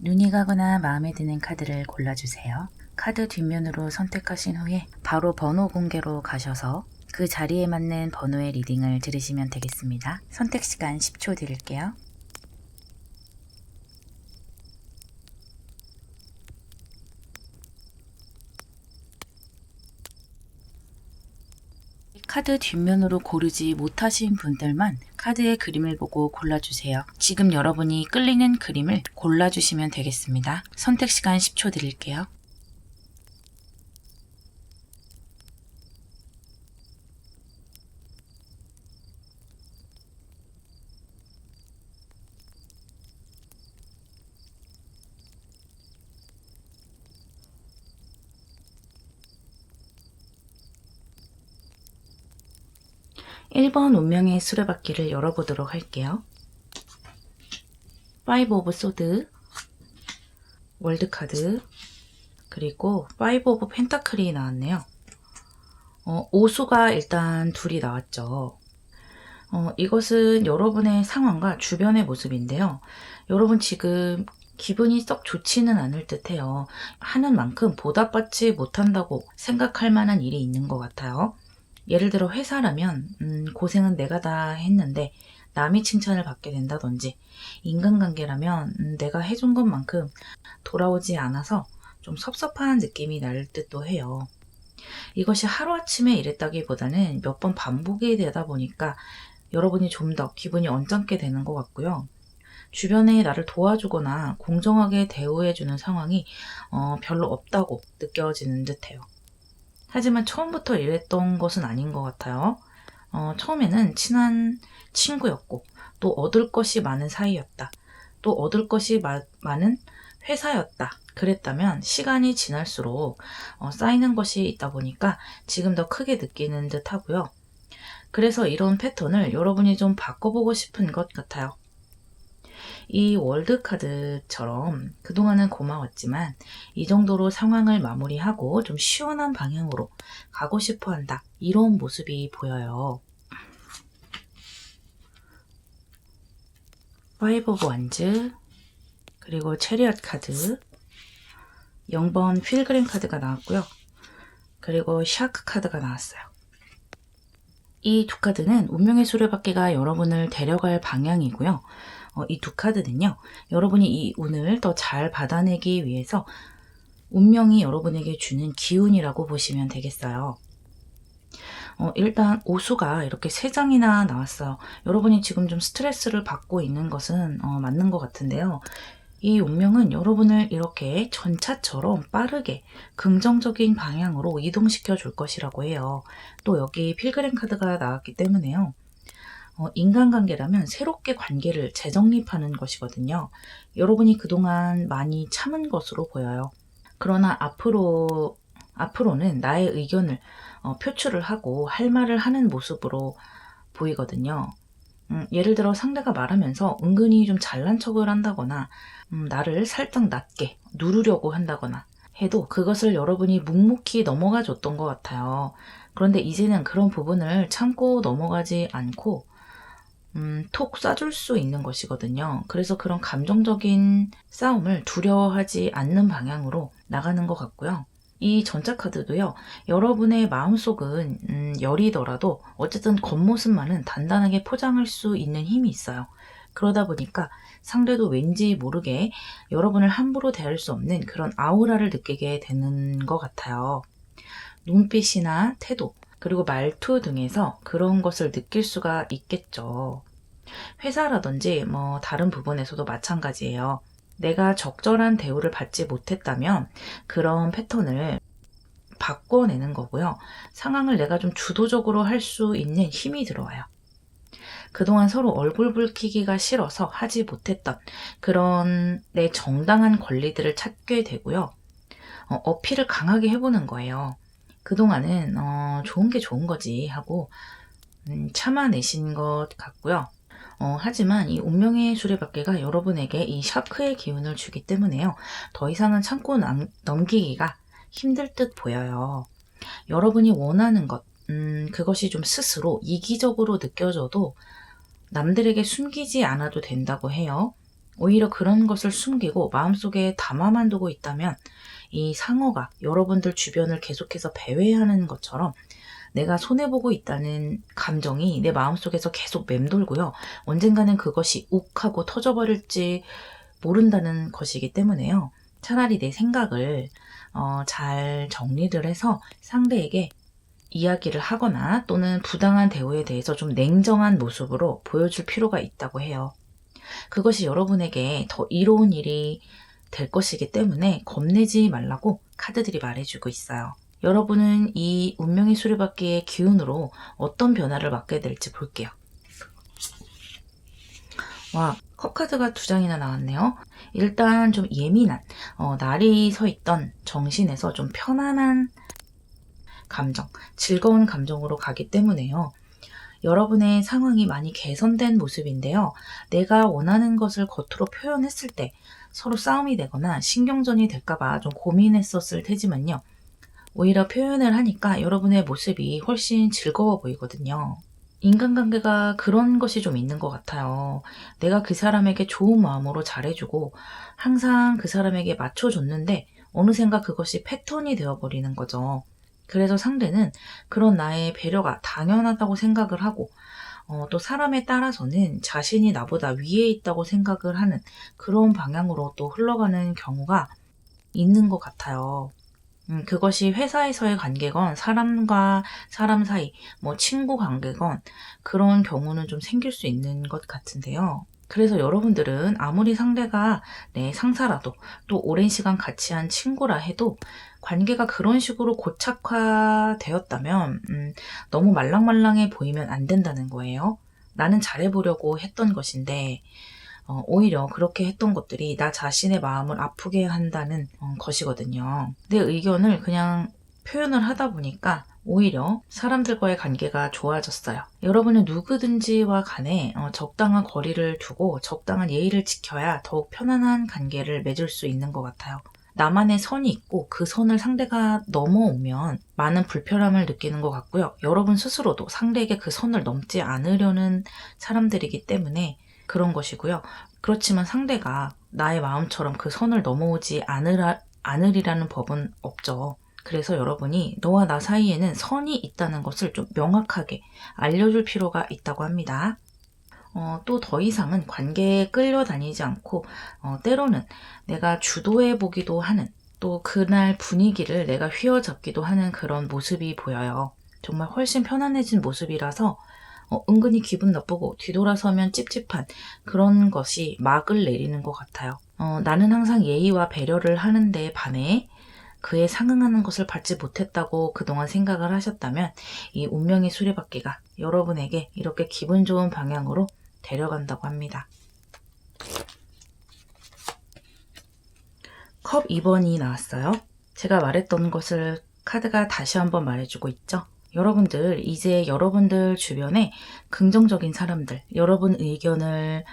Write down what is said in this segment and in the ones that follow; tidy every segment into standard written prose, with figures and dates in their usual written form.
눈이 가거나 마음에 드는 카드를 골라주세요. 카드 뒷면으로 선택하신 후에 바로 번호 공개로 가셔서 그 자리에 맞는 번호의 리딩을 들으시면 되겠습니다. 선택 시간 10초 드릴게요. 카드 뒷면으로 고르지 못하신 분들만 카드의 그림을 보고 골라주세요. 지금 여러분이 끌리는 그림을 골라주시면 되겠습니다. 선택 시간 10초 드릴게요. (1번) 운명의 수레바퀴를 열어보도록 할게요. 5 오브 소드, 월드카드, 그리고 5 오브 펜타클이 나왔네요. 오수가 일단 둘이 나왔죠. 이것은 여러분의 상황과 주변의 모습인데요. 여러분 지금 기분이 썩 좋지는 않을 듯해요. 하는 만큼 보답받지 못한다고 생각할 만한 일이 있는 것 같아요. 예를 들어 회사라면 고생은 내가 다 했는데 남이 칭찬을 받게 된다든지, 인간관계라면 내가 해준 것만큼 돌아오지 않아서 좀 섭섭한 느낌이 날 듯도 해요. 이것이 하루아침에 이랬다기보다는 몇 번 반복이 되다 보니까 여러분이 좀 더 기분이 언짢게 되는 것 같고요. 주변에 나를 도와주거나 공정하게 대우해주는 상황이 별로 없다고 느껴지는 듯해요. 하지만 처음부터 이랬던 것은 아닌 것 같아요. 처음에는 친한 친구였고, 또 얻을 것이 많은 사이였다, 또 얻을 것이 많은 회사였다, 그랬다면 시간이 지날수록 쌓이는 것이 있다 보니까 지금 더 크게 느끼는 듯 하고요. 그래서 이런 패턴을 여러분이 좀 바꿔보고 싶은 것 같아요. 이 월드카드처럼 그동안은 고마웠지만 이 정도로 상황을 마무리하고 좀 시원한 방향으로 가고 싶어 한다, 이런 모습이 보여요. 5 오브 원즈, 그리고 체리엇 카드, 0번 필그림 카드가 나왔고요. 그리고 샤크 카드가 나왔어요. 이 두 카드는 운명의 수레바퀴가 여러분을 데려갈 방향이고요. 이 두 카드는요, 여러분이 이 운을 더 잘 받아내기 위해서 운명이 여러분에게 주는 기운이라고 보시면 되겠어요. 일단 오수가 이렇게 3장이나 나왔어요. 여러분이 지금 좀 스트레스를 받고 있는 것은 맞는 것 같은데요. 이 운명은 여러분을 이렇게 전차처럼 빠르게 긍정적인 방향으로 이동시켜 줄 것이라고 해요. 또 여기 필그램 카드가 나왔기 때문에요. 인간관계라면 새롭게 관계를 재정립하는 것이거든요. 여러분이 그동안 많이 참은 것으로 보여요. 그러나 앞으로는 나의 의견을 표출을 하고 할 말을 하는 모습으로 보이거든요. 예를 들어 상대가 말하면서 은근히 좀 잘난 척을 한다거나 나를 살짝 낮게 누르려고 한다거나 해도 그것을 여러분이 묵묵히 넘어가 줬던 것 같아요. 그런데 이제는 그런 부분을 참고 넘어가지 않고 톡 쏴줄 수 있는 것이거든요. 그래서 그런 감정적인 싸움을 두려워하지 않는 방향으로 나가는 것 같고요. 이 전자 카드도요, 여러분의 마음속은 여리더라도 어쨌든 겉모습만은 단단하게 포장할 수 있는 힘이 있어요. 그러다 보니까 상대도 왠지 모르게 여러분을 함부로 대할 수 없는 그런 아우라를 느끼게 되는 것 같아요. 눈빛이나 태도, 그리고 말투 등에서 그런 것을 느낄 수가 있겠죠. 회사라든지 다른 부분에서도 마찬가지예요. 내가 적절한 대우를 받지 못했다면 그런 패턴을 바꿔내는 거고요. 상황을 내가 좀 주도적으로 할 수 있는 힘이 들어와요. 그동안 서로 얼굴 붉히기가 싫어서 하지 못했던 그런 내 정당한 권리들을 찾게 되고요. 어필을 강하게 해보는 거예요. 그동안은 좋은 게 좋은 거지 하고 참아내신 것 같고요. 하지만 이 운명의 수레바퀴가 여러분에게 이 샤크의 기운을 주기 때문에요. 더 이상은 참고 넘기기가 힘들 듯 보여요. 여러분이 원하는 것, 그것이 좀 스스로 이기적으로 느껴져도 남들에게 숨기지 않아도 된다고 해요. 오히려 그런 것을 숨기고 마음속에 담아만 두고 있다면 이 상어가 여러분들 주변을 계속해서 배회하는 것처럼 내가 손해보고 있다는 감정이 내 마음속에서 계속 맴돌고요. 언젠가는 그것이 욱하고 터져버릴지 모른다는 것이기 때문에요. 차라리 내 생각을 잘 정리를 해서 상대에게 이야기를 하거나 또는 부당한 대우에 대해서 좀 냉정한 모습으로 보여줄 필요가 있다고 해요. 그것이 여러분에게 더 이로운 일이 될 것이기 때문에 겁내지 말라고 카드들이 말해주고 있어요. 여러분은 이 운명의 수레바퀴의 기운으로 어떤 변화를 맞게 될지 볼게요. 와, 컵카드가 2장이나 나왔네요. 일단 좀 예민한, 날이 서 있던 정신에서 좀 편안한 감정, 즐거운 감정으로 가기 때문에요. 여러분의 상황이 많이 개선된 모습인데요. 내가 원하는 것을 겉으로 표현했을 때 서로 싸움이 되거나 신경전이 될까봐 좀 고민했었을 테지만요. 오히려 표현을 하니까 여러분의 모습이 훨씬 즐거워 보이거든요. 인간관계가 그런 것이 좀 있는 것 같아요. 내가 그 사람에게 좋은 마음으로 잘해주고 항상 그 사람에게 맞춰줬는데 어느샌가 그것이 패턴이 되어버리는 거죠. 그래서 상대는 그런 나의 배려가 당연하다고 생각을 하고 또 사람에 따라서는 자신이 나보다 위에 있다고 생각을 하는 그런 방향으로 또 흘러가는 경우가 있는 것 같아요. 그것이 회사에서의 관계건 사람과 사람 사이, 뭐 친구 관계건 그런 경우는 좀 생길 수 있는 것 같은데요. 그래서 여러분들은 아무리 상대가 내 상사라도 또 오랜 시간 같이 한 친구라 해도 관계가 그런 식으로 고착화되었다면 너무 말랑말랑해 보이면 안 된다는 거예요. 나는 잘해보려고 했던 것인데 오히려 그렇게 했던 것들이 나 자신의 마음을 아프게 한다는 것이거든요. 내 의견을 그냥 표현을 하다 보니까 오히려 사람들과의 관계가 좋아졌어요. 여러분은 누구든지와 간에 적당한 거리를 두고 적당한 예의를 지켜야 더욱 편안한 관계를 맺을 수 있는 것 같아요. 나만의 선이 있고 그 선을 상대가 넘어오면 많은 불편함을 느끼는 것 같고요. 여러분 스스로도 상대에게 그 선을 넘지 않으려는 사람들이기 때문에 그런 것이고요. 그렇지만 상대가 나의 마음처럼 그 선을 넘어오지 않으리라는 법은 없죠. 그래서 여러분이 너와 나 사이에는 선이 있다는 것을 좀 명확하게 알려줄 필요가 있다고 합니다. 또 더 이상은 관계에 끌려다니지 않고 때로는 내가 주도해 보기도 하는 또 그날 분위기를 내가 휘어잡기도 하는 그런 모습이 보여요. 정말 훨씬 편안해진 모습이라서 은근히 기분 나쁘고 뒤돌아서면 찝찝한 그런 것이 막을 내리는 것 같아요. 나는 항상 예의와 배려를 하는데 반해 그에 상응하는 것을 받지 못했다고 그동안 생각을 하셨다면 이 운명의 수레바퀴가 여러분에게 이렇게 기분 좋은 방향으로 데려간다고 합니다. 컵 2번이 나왔어요. 제가 말했던 것을 카드가 다시 한번 말해주고 있죠. 여러분들 이제 여러분들 주변에 긍정적인 사람들, 여러분 의견을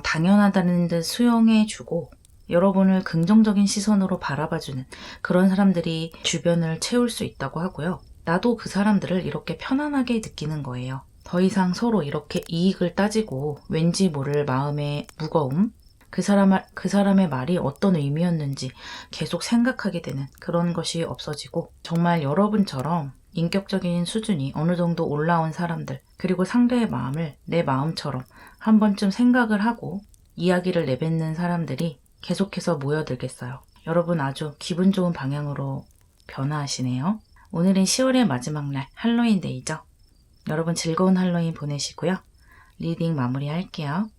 당연하다는 듯 수용해주고 여러분을 긍정적인 시선으로 바라봐주는 그런 사람들이 주변을 채울 수 있다고 하고요. 나도 그 사람들을 이렇게 편안하게 느끼는 거예요. 더 이상 서로 이렇게 이익을 따지고 왠지 모를 마음의 무거움, 그 사람의 말이 어떤 의미였는지 계속 생각하게 되는 그런 것이 없어지고 정말 여러분처럼 인격적인 수준이 어느 정도 올라온 사람들 그리고 상대의 마음을 내 마음처럼 한 번쯤 생각을 하고 이야기를 내뱉는 사람들이 계속해서 모여들겠어요. 여러분 아주 기분 좋은 방향으로 변화하시네요. 오늘은 10월의 마지막 날 할로윈데이죠. 여러분 즐거운 할로윈 보내시고요. 리딩 마무리할게요.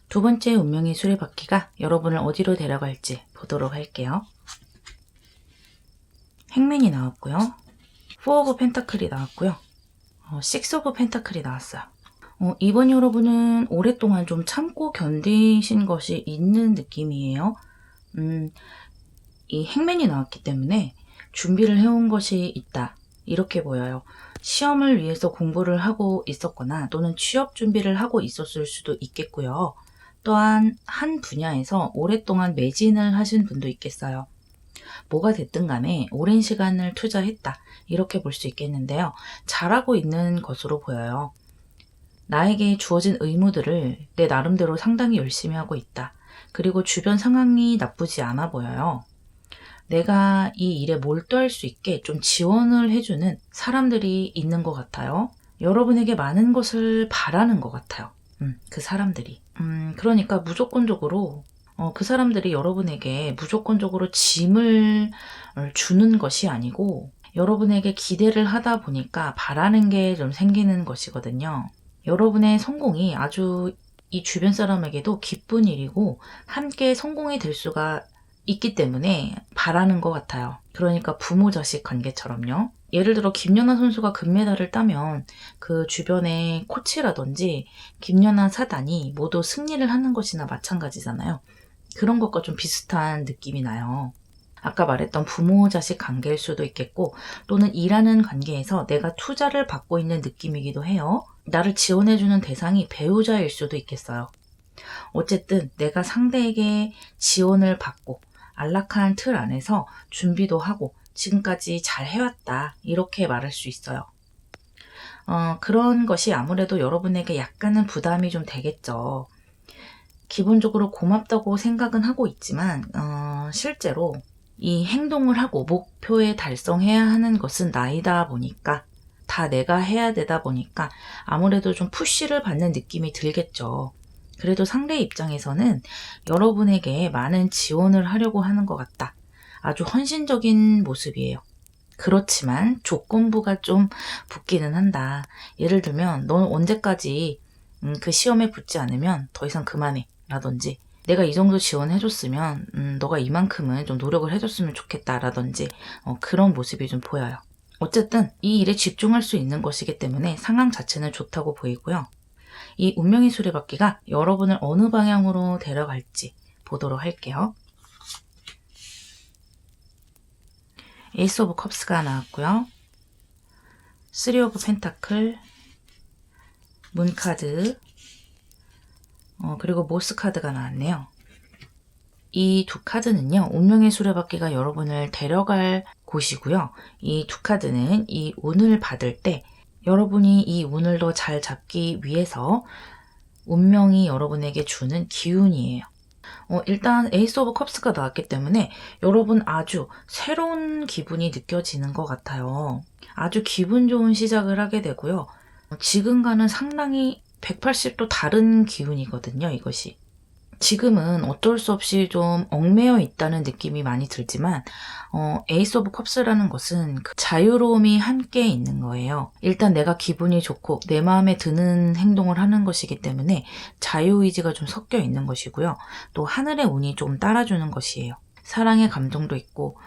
두 번째 운명의 수레바퀴가 여러분을 어디로 데려갈지 보도록 할게요. 행맨이 나왔고요. 4 오브 펜타클이 나왔고요. 6 오브 펜타클이 나왔어요. 이번 여러분은 오랫동안 좀 참고 견디신 것이 있는 느낌이에요. 이 행맨이 나왔기 때문에 준비를 해온 것이 있다. 이렇게 보여요. 시험을 위해서 공부를 하고 있었거나 또는 취업 준비를 하고 있었을 수도 있겠고요. 또한 한 분야에서 오랫동안 매진을 하신 분도 있겠어요. 뭐가 됐든 간에 오랜 시간을 투자했다. 이렇게 볼 수 있겠는데요. 잘하고 있는 것으로 보여요. 나에게 주어진 의무들을 내 나름대로 상당히 열심히 하고 있다. 그리고 주변 상황이 나쁘지 않아 보여요. 내가 이 일에 몰두할 수 있게 좀 지원을 해주는 사람들이 있는 것 같아요. 여러분에게 많은 것을 바라는 것 같아요. 그 사람들이. 그러니까 무조건적으로 그 사람들이 여러분에게 무조건적으로 짐을 주는 것이 아니고 여러분에게 기대를 하다 보니까 바라는 게 좀 생기는 것이거든요. 여러분의 성공이 아주 이 주변 사람에게도 기쁜 일이고 함께 성공이 될 수가 있기 때문에 바라는 것 같아요. 그러니까 부모 자식 관계처럼요. 예를 들어 김연아 선수가 금메달을 따면 그 주변의 코치라든지 김연아 사단이 모두 승리를 하는 것이나 마찬가지잖아요. 그런 것과 좀 비슷한 느낌이 나요. 아까 말했던 부모 자식 관계일 수도 있겠고 또는 일하는 관계에서 내가 투자를 받고 있는 느낌이기도 해요. 나를 지원해주는 대상이 배우자일 수도 있겠어요. 어쨌든 내가 상대에게 지원을 받고 안락한 틀 안에서 준비도 하고 지금까지 잘 해왔다 이렇게 말할 수 있어요. 그런 것이 아무래도 여러분에게 약간은 부담이 좀 되겠죠. 기본적으로 고맙다고 생각은 하고 있지만 실제로 이 행동을 하고 목표에 달성해야 하는 것은 나이다 보니까 다 내가 해야 되다 보니까 아무래도 좀 푸시를 받는 느낌이 들겠죠. 그래도 상대 입장에서는 여러분에게 많은 지원을 하려고 하는 것 같다. 아주 헌신적인 모습이에요. 그렇지만 조건부가 좀 붙기는 한다. 예를 들면 넌 언제까지 그 시험에 붙지 않으면 더 이상 그만해 라든지 내가 이 정도 지원해줬으면 너가 이만큼은 좀 노력을 해줬으면 좋겠다 라든지 그런 모습이 좀 보여요. 어쨌든 이 일에 집중할 수 있는 것이기 때문에 상황 자체는 좋다고 보이고요. 이 운명의 수레바퀴가 여러분을 어느 방향으로 데려갈지 보도록 할게요. 에이스 오브 컵스가 나왔고요. 3 오브 펜타클, 문카드, 그리고 모스 카드가 나왔네요. 이 두 카드는요, 운명의 수레바퀴가 여러분을 데려갈 곳이고요. 이 두 카드는 이 운을 받을 때 여러분이 이 운을 더 잘 잡기 위해서 운명이 여러분에게 주는 기운이에요. 일단 에이스 오브 컵스가 나왔기 때문에 여러분 아주 새로운 기분이 느껴지는 것 같아요. 아주 기분 좋은 시작을 하게 되고요. 지금과는 상당히 180도 다른 기운이거든요, 이것이. 지금은 어쩔 수 없이 좀 얽매여 있다는 느낌이 많이 들지만 에이스 오브 컵스라는 것은 그 자유로움이 함께 있는 거예요. 일단 내가 기분이 좋고 내 마음에 드는 행동을 하는 것이기 때문에 자유의지가 좀 섞여 있는 것이고요. 또 하늘의 운이 좀 따라주는 것이에요. 사랑의 감정도 있고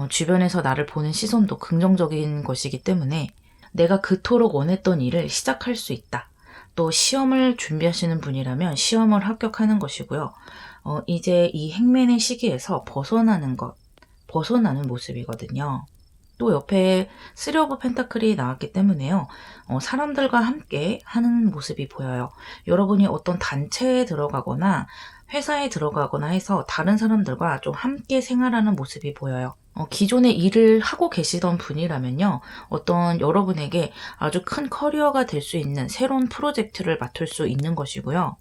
주변에서 나를 보는 시선도 긍정적인 것이기 때문에 내가 그토록 원했던 일을 시작할 수 있다. 또 시험을 준비하시는 분이라면 시험을 합격하는 것이고요. 이제 이 행맨의 시기에서 벗어나는 모습이거든요. 또 옆에 3 오브 펜타클이 나왔기 때문에요. 사람들과 함께 하는 모습이 보여요. 여러분이 어떤 단체에 들어가거나 회사에 들어가거나 해서 다른 사람들과 좀 함께 생활하는 모습이 보여요. 기존에 일을 하고 계시던 분이라면요. 어떤 여러분에게 아주 큰 커리어가 될 수 있는 새로운 프로젝트를 맡을 수 있는 것이고요.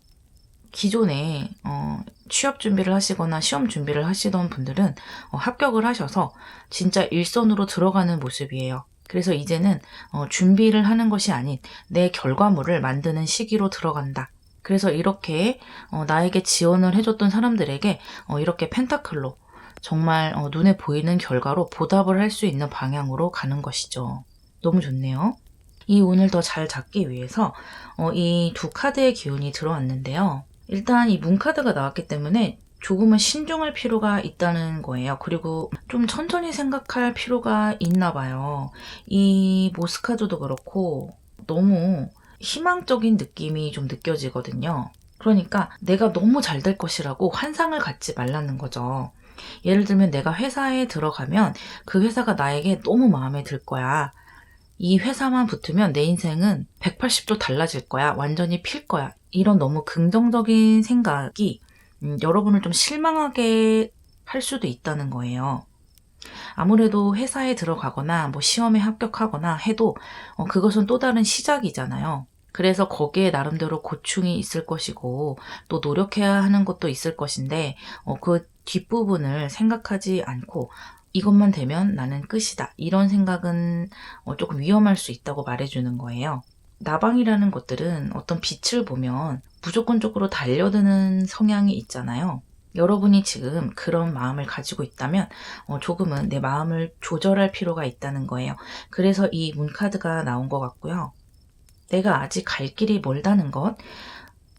기존에 취업 준비를 하시거나 시험 준비를 하시던 분들은 합격을 하셔서 진짜 일선으로 들어가는 모습이에요. 그래서 이제는 준비를 하는 것이 아닌 내 결과물을 만드는 시기로 들어간다. 그래서 이렇게 나에게 지원을 해줬던 사람들에게 이렇게 펜타클로 정말 눈에 보이는 결과로 보답을 할 수 있는 방향으로 가는 것이죠. 너무 좋네요. 이 운을 더 잘 잡기 위해서 이 두 카드의 기운이 들어왔는데요. 일단 이 문카드가 나왔기 때문에 조금은 신중할 필요가 있다는 거예요. 그리고 좀 천천히 생각할 필요가 있나 봐요. 이 모스카드도 그렇고 너무 희망적인 느낌이 좀 느껴지거든요. 그러니까 내가 너무 잘 될 것이라고 환상을 갖지 말라는 거죠. 예를 들면 내가 회사에 들어가면 그 회사가 나에게 너무 마음에 들 거야. 이 회사만 붙으면 내 인생은 180도 달라질 거야. 완전히 필 거야. 이런 너무 긍정적인 생각이 여러분을 좀 실망하게 할 수도 있다는 거예요. 아무래도 회사에 들어가거나 뭐 시험에 합격하거나 해도 그것은 또 다른 시작이잖아요. 그래서 거기에 나름대로 고충이 있을 것이고 또 노력해야 하는 것도 있을 것인데 그 뒷부분을 생각하지 않고 이것만 되면 나는 끝이다. 이런 생각은 조금 위험할 수 있다고 말해주는 거예요. 나방이라는 것들은 어떤 빛을 보면 무조건적으로 달려드는 성향이 있잖아요. 여러분이 지금 그런 마음을 가지고 있다면 조금은 내 마음을 조절할 필요가 있다는 거예요. 그래서 이 문카드가 나온 것 같고요. 내가 아직 갈 길이 멀다는 것,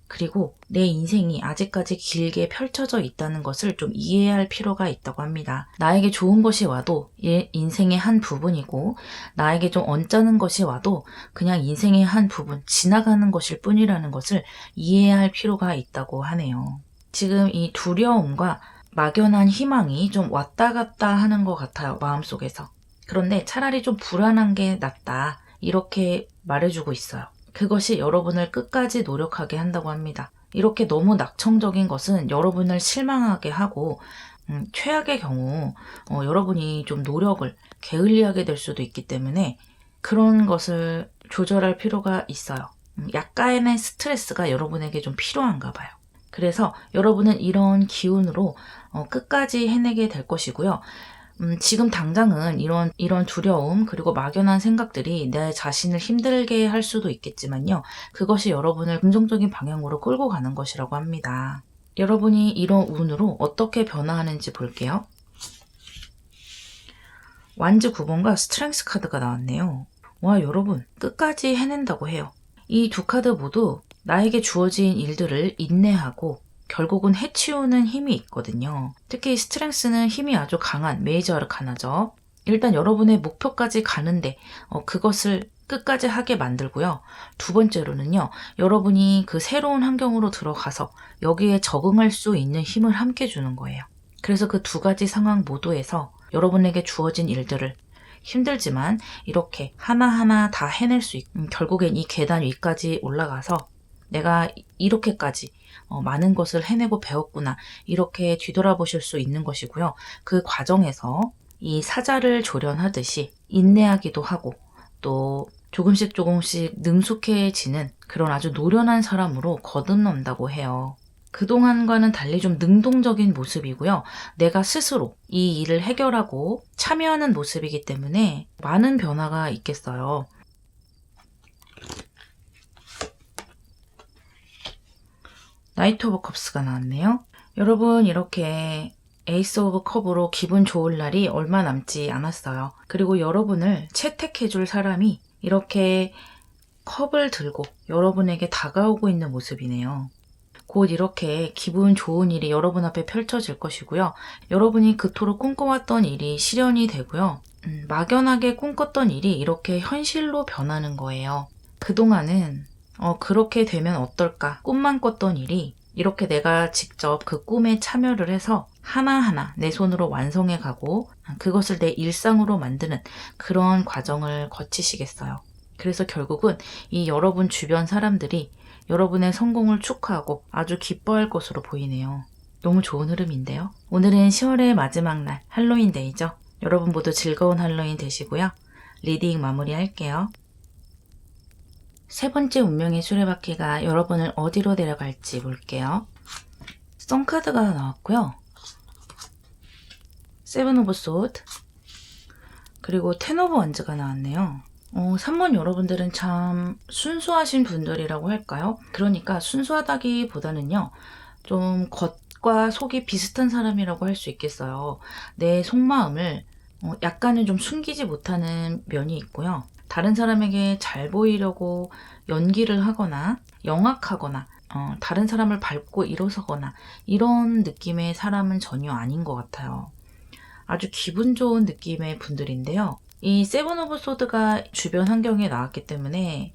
그리고 내 인생이 아직까지 길게 펼쳐져 있다는 것을 좀 이해할 필요가 있다고 합니다. 나에게 좋은 것이 와도 인생의 한 부분이고, 나에게 좀 언짢은 것이 와도 그냥 인생의 한 부분, 지나가는 것일 뿐이라는 것을 이해할 필요가 있다고 하네요. 지금 이 두려움과 막연한 희망이 좀 왔다 갔다 하는 것 같아요, 마음속에서. 그런데 차라리 좀 불안한 게 낫다, 이렇게 말해주고 있어요. 그것이 여러분을 끝까지 노력하게 한다고 합니다. 이렇게 너무 낙천적인 것은 여러분을 실망하게 하고 최악의 경우 여러분이 좀 노력을 게을리하게 될 수도 있기 때문에 그런 것을 조절할 필요가 있어요. 약간의 스트레스가 여러분에게 좀 필요한가 봐요. 그래서 여러분은 이런 기운으로 끝까지 해내게 될 것이고요. 지금 당장은 이런 두려움 그리고 막연한 생각들이 내 자신을 힘들게 할 수도 있겠지만요. 그것이 여러분을 긍정적인 방향으로 끌고 가는 것이라고 합니다. 여러분이 이런 운으로 어떻게 변화하는지 볼게요. 완즈 9번과 스트렝스 카드가 나왔네요. 와, 여러분 끝까지 해낸다고 해요. 이 두 카드 모두 나에게 주어진 일들을 인내하고 결국은 해치우는 힘이 있거든요. 특히 스트렝스는 힘이 아주 강한 메이저 아르카나죠. 일단 여러분의 목표까지 가는데 그것을 끝까지 하게 만들고요. 두 번째로는요. 여러분이 그 새로운 환경으로 들어가서 여기에 적응할 수 있는 힘을 함께 주는 거예요. 그래서 그 두 가지 상황 모두에서 여러분에게 주어진 일들을 힘들지만 이렇게 하나하나 다 해낼 수 있고 결국엔 이 계단 위까지 올라가서 내가 이렇게까지 많은 것을 해내고 배웠구나 이렇게 뒤돌아보실 수 있는 것이고요. 그 과정에서 이 사자를 조련하듯이 인내하기도 하고 또 조금씩 능숙해지는 그런 아주 노련한 사람으로 거듭난다고 해요. 그동안과는 달리 좀 능동적인 모습이고요. 내가 스스로 이 일을 해결하고 참여하는 모습이기 때문에 많은 변화가 있겠어요. 나이트 오브 컵스가 나왔네요. 여러분 이렇게 에이스 오브 컵으로 기분 좋을 날이 얼마 남지 않았어요. 그리고 여러분을 채택해줄 사람이 이렇게 컵을 들고 여러분에게 다가오고 있는 모습이네요. 곧 이렇게 기분 좋은 일이 여러분 앞에 펼쳐질 것이고요. 여러분이 그토록 꿈꿔왔던 일이 실현이 되고요. 막연하게 꿈꿨던 일이 이렇게 현실로 변하는 거예요. 그동안은 그렇게 되면 어떨까 꿈만 꿨던 일이 이렇게 내가 직접 그 꿈에 참여를 해서 하나하나 내 손으로 완성해 가고 그것을 내 일상으로 만드는 그런 과정을 거치시겠어요. 그래서 결국은 이 여러분 주변 사람들이 여러분의 성공을 축하하고 아주 기뻐할 것으로 보이네요. 너무 좋은 흐름인데요. 오늘은 10월의 마지막 날 할로윈 데이죠. 여러분 모두 즐거운 할로윈 되시고요. 리딩 마무리할게요. 세 번째 운명의 수레바퀴가 여러분을 어디로 데려갈지 볼게요. 선카드가 나왔고요. 세븐 오브 소드 그리고 텐 오브 원즈가 나왔네요. 3번 여러분들은 참 순수하신 분들이라고 할까요? 그러니까 순수하다기보다는요. 좀 겉과 속이 비슷한 사람이라고 할 수 있겠어요. 내 속마음을 약간은 좀 숨기지 못하는 면이 있고요. 다른 사람에게 잘 보이려고 연기를 하거나 영악하거나 다른 사람을 밟고 일어서거나 이런 느낌의 사람은 전혀 아닌 것 같아요. 아주 기분 좋은 느낌의 분들인데요. 이 세븐 오브 소드가 주변 환경에 나왔기 때문에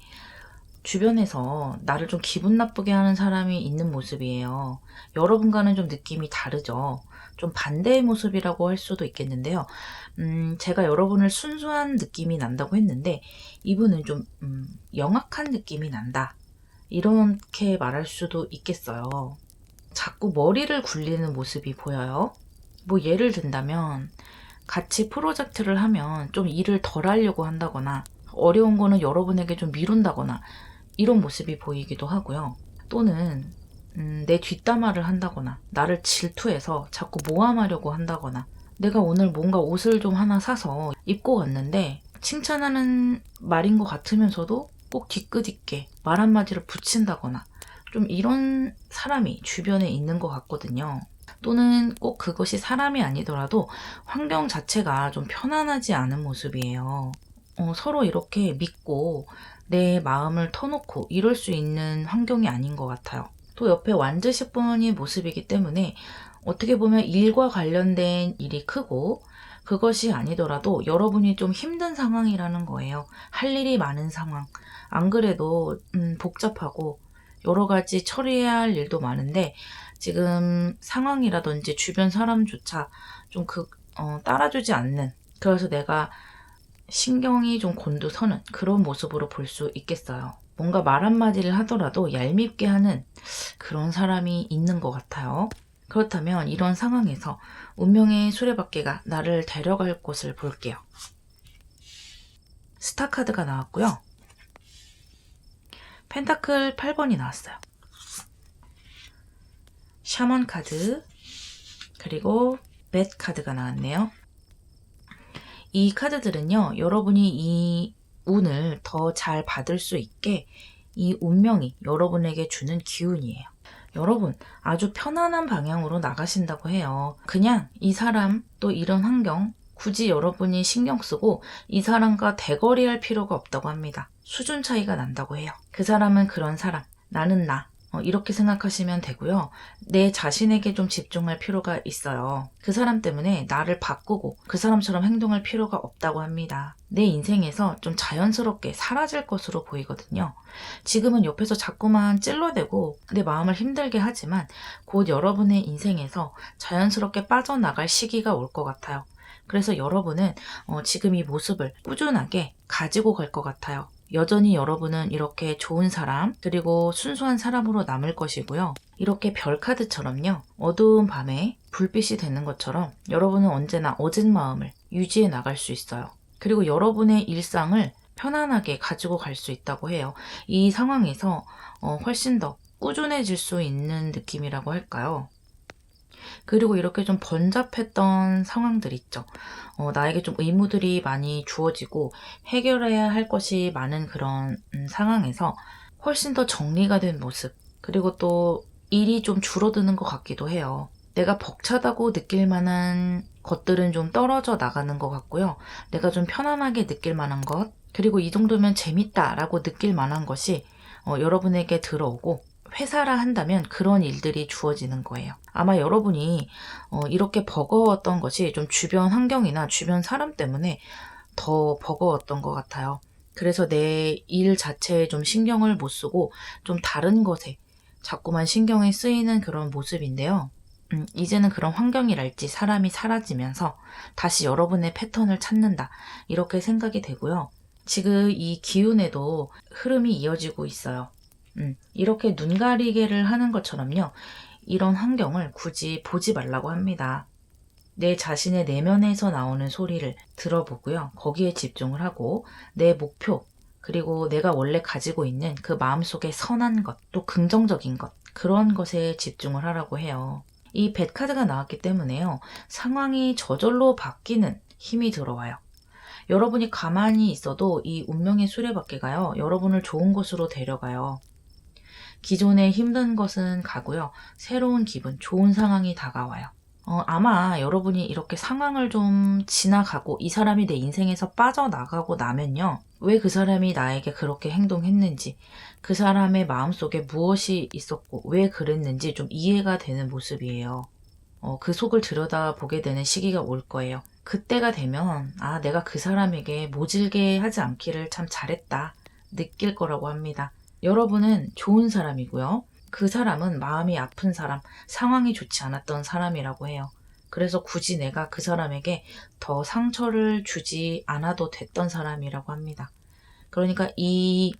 주변에서 나를 좀 기분 나쁘게 하는 사람이 있는 모습이에요. 여러분과는 좀 느낌이 다르죠. 좀 반대의 모습이라고 할 수도 있겠는데요. 제가 여러분을 순수한 느낌이 난다고 했는데 이분은 좀 영악한 느낌이 난다. 이렇게 말할 수도 있겠어요. 자꾸 머리를 굴리는 모습이 보여요. 뭐 예를 든다면 같이 프로젝트를 하면 좀 일을 덜 하려고 한다거나 어려운 거는 여러분에게 좀 미룬다거나 이런 모습이 보이기도 하고요. 또는 내 뒷담화를 한다거나 나를 질투해서 자꾸 모함하려고 한다거나 내가 오늘 뭔가 옷을 좀 하나 사서 입고 갔는데 칭찬하는 말인 것 같으면서도 꼭 뒤끝있게 말 한마디를 붙인다거나 좀 이런 사람이 주변에 있는 것 같거든요. 또는 꼭 그것이 사람이 아니더라도 환경 자체가 좀 편안하지 않은 모습이에요. 서로 이렇게 믿고 내 마음을 터놓고 이럴 수 있는 환경이 아닌 것 같아요. 또 옆에 완즈십분의 모습이기 때문에 어떻게 보면 일과 관련된 일이 크고 그것이 아니더라도 여러분이 좀 힘든 상황이라는 거예요. 할 일이 많은 상황. 안 그래도 복잡하고 여러 가지 처리해야 할 일도 많은데 지금 상황이라든지 주변 사람조차 좀 따라주지 않는, 그래서 내가 신경이 좀 곤두서는 그런 모습으로 볼 수 있겠어요. 뭔가 말 한마디를 하더라도 얄밉게 하는 그런 사람이 있는 것 같아요. 그렇다면 이런 상황에서 운명의 수레바퀴가 나를 데려갈 곳을 볼게요. 스타 카드가 나왔고요. 펜타클 8번이 나왔어요. 샤먼 카드, 그리고 맷 카드가 나왔네요. 이 카드들은요, 여러분이 이 운을 더 잘 받을 수 있게 이 운명이 여러분에게 주는 기운이에요. 여러분, 아주 편안한 방향으로 나가신다고 해요. 그냥 이 사람 또 이런 환경 굳이 여러분이 신경 쓰고 이 사람과 대거리할 필요가 없다고 합니다. 수준 차이가 난다고 해요. 그 사람은 그런 사람, 나는 나. 이렇게 생각하시면 되고요. 내 자신에게 좀 집중할 필요가 있어요. 그 사람 때문에 나를 바꾸고 그 사람처럼 행동할 필요가 없다고 합니다. 내 인생에서 좀 자연스럽게 사라질 것으로 보이거든요. 지금은 옆에서 자꾸만 찔러대고 내 마음을 힘들게 하지만 곧 여러분의 인생에서 자연스럽게 빠져나갈 시기가 올 것 같아요. 그래서 여러분은 지금 이 모습을 꾸준하게 가지고 갈 것 같아요. 여전히 여러분은 이렇게 좋은 사람, 그리고 순수한 사람으로 남을 것이고요. 이렇게 별 카드처럼요, 어두운 밤에 불빛이 되는 것처럼 여러분은 언제나 어진 마음을 유지해 나갈 수 있어요. 그리고 여러분의 일상을 편안하게 가지고 갈 수 있다고 해요. 이 상황에서 훨씬 더 꾸준해질 수 있는 느낌이라고 할까요? 그리고 이렇게 좀 번잡했던 상황들 있죠. 나에게 좀 의무들이 많이 주어지고 해결해야 할 것이 많은 그런 상황에서 훨씬 더 정리가 된 모습, 그리고 또 일이 좀 줄어드는 것 같기도 해요. 내가 벅차다고 느낄 만한 것들은 좀 떨어져 나가는 것 같고요. 내가 좀 편안하게 느낄 만한 것, 그리고 이 정도면 재밌다라고 느낄 만한 것이 여러분에게 들어오고 회사라 한다면 그런 일들이 주어지는 거예요. 아마 여러분이 이렇게 버거웠던 것이 좀 주변 환경이나 주변 사람 때문에 더 버거웠던 것 같아요. 그래서 내 일 자체에 좀 신경을 못 쓰고 좀 다른 것에 자꾸만 신경이 쓰이는 그런 모습인데요. 이제는 그런 환경이랄지 사람이 사라지면서 다시 여러분의 패턴을 찾는다, 이렇게 생각이 되고요. 지금 이 기운에도 흐름이 이어지고 있어요. 이렇게 눈 가리개를 하는 것처럼요, 이런 환경을 굳이 보지 말라고 합니다. 내 자신의 내면에서 나오는 소리를 들어보고요, 거기에 집중을 하고 내 목표, 그리고 내가 원래 가지고 있는 그 마음속의 선한 것, 또 긍정적인 것, 그런 것에 집중을 하라고 해요. 이 뱃 카드가 나왔기 때문에요, 상황이 저절로 바뀌는 힘이 들어와요. 여러분이 가만히 있어도 이 운명의 수레바퀴가요, 여러분을 좋은 곳으로 데려가요. 기존에 힘든 것은 가고요, 새로운 기분, 좋은 상황이 다가와요. 아마 여러분이 이렇게 상황을 좀 지나가고 이 사람이 내 인생에서 빠져나가고 나면요, 왜 그 사람이 나에게 그렇게 행동했는지, 그 사람의 마음속에 무엇이 있었고 왜 그랬는지 좀 이해가 되는 모습이에요. 그 속을 들여다보게 되는 시기가 올 거예요. 그때가 되면 내가 그 사람에게 모질게 하지 않기를 참 잘했다 느낄 거라고 합니다. 여러분은 좋은 사람이고요. 그 사람은 마음이 아픈 사람, 상황이 좋지 않았던 사람이라고 해요. 그래서 굳이 내가 그 사람에게 더 상처를 주지 않아도 됐던 사람이라고 합니다. 그러니까 이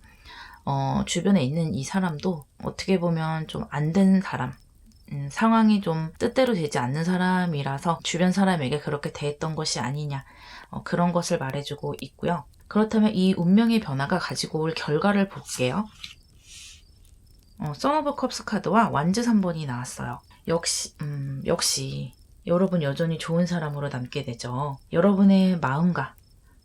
주변에 있는 이 사람도 어떻게 보면 좀 안 된 사람, 상황이 좀 뜻대로 되지 않는 사람이라서 주변 사람에게 그렇게 대했던 것이 아니냐, 그런 것을 말해주고 있고요. 그렇다면 이 운명의 변화가 가지고 올 결과를 볼게요. 선 오브 컵스 카드와 완즈 3번이 나왔어요. 역시 여러분 여전히 좋은 사람으로 남게 되죠. 여러분의 마음과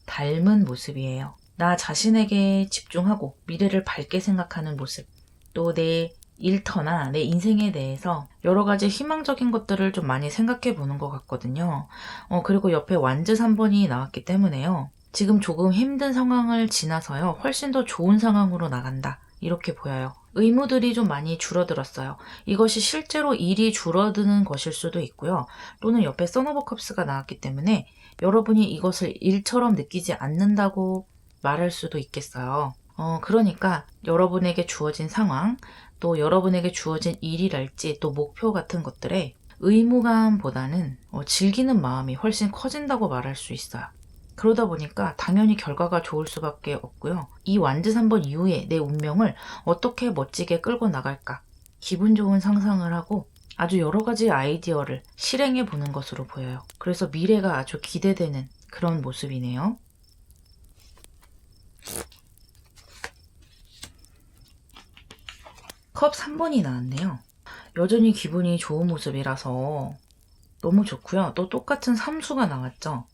닮은 모습이에요. 나 자신에게 집중하고 미래를 밝게 생각하는 모습, 또 내 일터나 내 인생에 대해서 여러 가지 희망적인 것들을 좀 많이 생각해 보는 것 같거든요. 그리고 옆에 완즈 3번이 나왔기 때문에요. 지금 조금 힘든 상황을 지나서요. 훨씬 더 좋은 상황으로 나간다. 이렇게 보여요. 의무들이 좀 많이 줄어들었어요. 이것이 실제로 일이 줄어드는 것일 수도 있고요. 또는 옆에 선 오브 컵스가 나왔기 때문에 여러분이 이것을 일처럼 느끼지 않는다고 말할 수도 있겠어요. 그러니까 여러분에게 주어진 상황, 또 여러분에게 주어진 일이랄지 또 목표 같은 것들에 의무감보다는 즐기는 마음이 훨씬 커진다고 말할 수 있어요. 그러다 보니까 당연히 결과가 좋을 수밖에 없고요. 이 완즈 3번 이후에 내 운명을 어떻게 멋지게 끌고 나갈까? 기분 좋은 상상을 하고 아주 여러 가지 아이디어를 실행해 보는 것으로 보여요. 그래서 미래가 아주 기대되는 그런 모습이네요. 컵 3번이 나왔네요. 여전히 기분이 좋은 모습이라서 너무 좋고요. 또 똑같은 삼수가 나왔죠.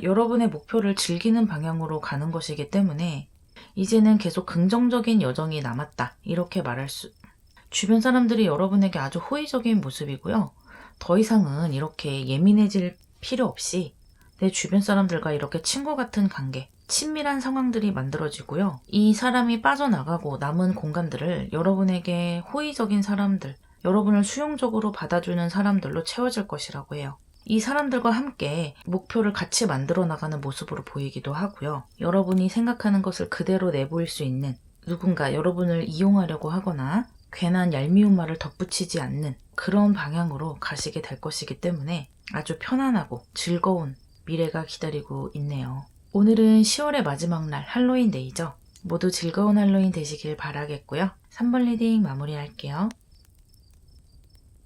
여러분의 목표를 즐기는 방향으로 가는 것이기 때문에 이제는 계속 긍정적인 여정이 남았다. 이렇게 말할 수. 주변 사람들이 여러분에게 아주 호의적인 모습이고요. 더 이상은 이렇게 예민해질 필요 없이 내 주변 사람들과 이렇게 친구 같은 관계, 친밀한 상황들이 만들어지고요. 이 사람이 빠져나가고 남은 공간들을 여러분에게 호의적인 사람들, 여러분을 수용적으로 받아주는 사람들로 채워질 것이라고 해요. 이 사람들과 함께 목표를 같이 만들어 나가는 모습으로 보이기도 하고요. 여러분이 생각하는 것을 그대로 내보일 수 있는 누군가 여러분을 이용하려고 하거나 괜한 얄미운 말을 덧붙이지 않는 그런 방향으로 가시게 될 것이기 때문에 아주 편안하고 즐거운 미래가 기다리고 있네요. 오늘은 10월의 마지막 날 할로윈 데이죠. 모두 즐거운 할로윈 되시길 바라겠고요. 3번 리딩 마무리할게요.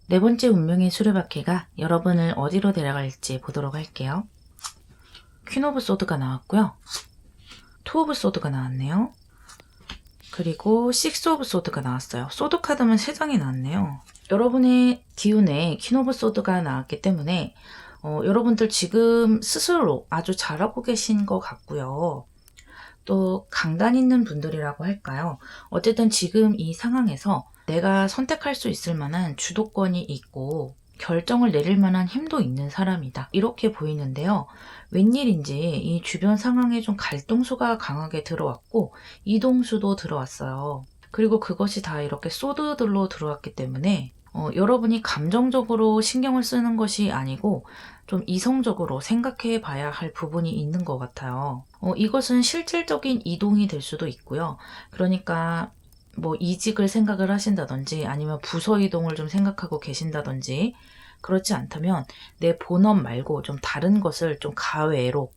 네 번째 운명의 수레바퀴가 여러분을 어디로 데려갈지 보도록 할게요. 퀸 오브 소드가 나왔고요. 투 오브 소드가 나왔네요. 그리고 식스 오브 소드가 나왔어요. 소드 카드만 3장이 나왔네요. 여러분의 기운에 퀸 오브 소드가 나왔기 때문에 여러분들 지금 스스로 아주 잘하고 계신 것 같고요. 또 강단 있는 분들이라고 할까요? 어쨌든 지금 이 상황에서 내가 선택할 수 있을 만한 주도권이 있고 결정을 내릴 만한 힘도 있는 사람이다. 이렇게 보이는데요. 웬일인지 이 주변 상황에 좀 갈등수가 강하게 들어왔고 이동수도 들어왔어요. 그리고 그것이 다 이렇게 소드들로 들어왔기 때문에 여러분이 감정적으로 신경을 쓰는 것이 아니고 좀 이성적으로 생각해 봐야 할 부분이 있는 것 같아요. 이것은 실질적인 이동이 될 수도 있고요. 그러니까 뭐 이직을 생각을 하신다든지 아니면 부서 이동을 좀 생각하고 계신다든지 그렇지 않다면 내 본업 말고 좀 다른 것을 좀 가외로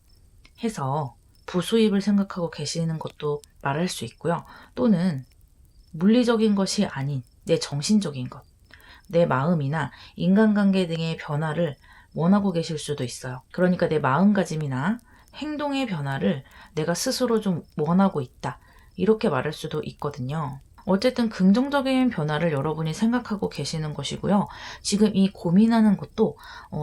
해서 부수입을 생각하고 계시는 것도 말할 수 있고요. 또는 물리적인 것이 아닌 내 정신적인 것, 내 마음이나 인간관계 등의 변화를 원하고 계실 수도 있어요. 그러니까 내 마음가짐이나 행동의 변화를 내가 스스로 좀 원하고 있다. 이렇게 말할 수도 있거든요. 어쨌든 긍정적인 변화를 여러분이 생각하고 계시는 것이고요. 지금 이 고민하는 것도